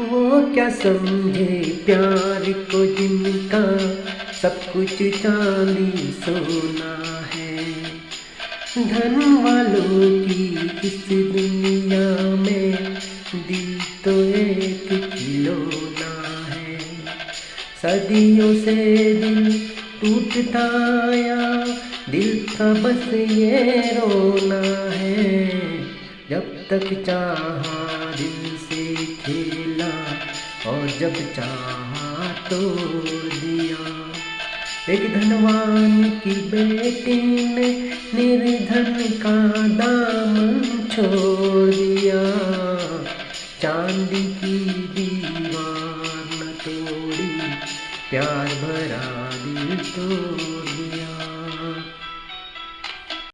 वो क्या समझे प्यार को जिनका सब कुछ चांदी सोना है। धन वालों की इस दुनिया में दिल तो एक खिलौना है। सदियों से दिल टूटता आया, दिल का बस ये रोना है। जब तक चाहा दिल से खेला और जब चाहा तोड़ दिया। एक धनवान की बेटी ने निर्धन का दामन छोड़ दिया। चांदी की दीवार न तोड़ी, प्यार भरा दिल तोड़ दिया।